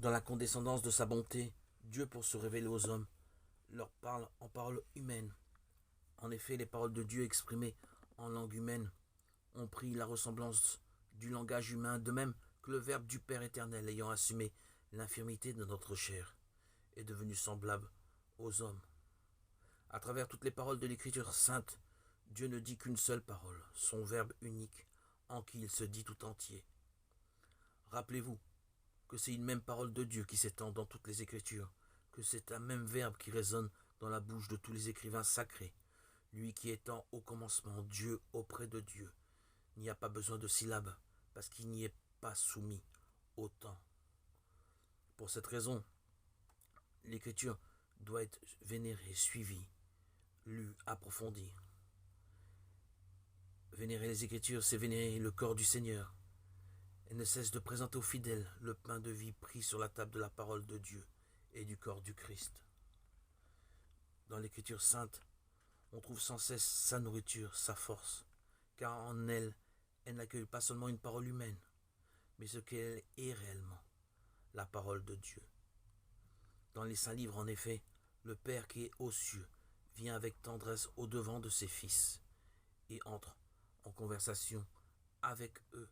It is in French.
Dans la condescendance de sa bonté, Dieu, pour se révéler aux hommes, leur parle en paroles humaines. En effet, les paroles de Dieu exprimées en langue humaine ont pris la ressemblance du langage humain, de même que le Verbe du Père éternel, ayant assumé l'infirmité de notre chair, est devenu semblable aux hommes. À travers toutes les paroles de l'Écriture sainte, Dieu ne dit qu'une seule parole, son Verbe unique, en qui il se dit tout entier. Rappelez-vous que c'est une même parole de Dieu qui s'étend dans toutes les Écritures, que c'est un même Verbe qui résonne dans la bouche de tous les écrivains sacrés. Lui qui étant au commencement Dieu auprès de Dieu, n'y a pas besoin de syllabes, parce qu'il n'y est pas soumis au temps. Pour cette raison, l'Écriture doit être vénérée, suivie, lue, approfondie. Vénérer les Écritures, c'est vénérer le corps du Seigneur. Elle ne cesse de présenter aux fidèles le pain de vie pris sur la table de la parole de Dieu et du corps du Christ. Dans l'Écriture sainte, on trouve sans cesse sa nourriture, sa force, car en elle, elle n'accueille pas seulement une parole humaine, mais ce qu'elle est réellement, la parole de Dieu. Dans les saints livres, en effet, le Père qui est aux cieux vient avec tendresse au devant de ses fils et entre en conversation avec eux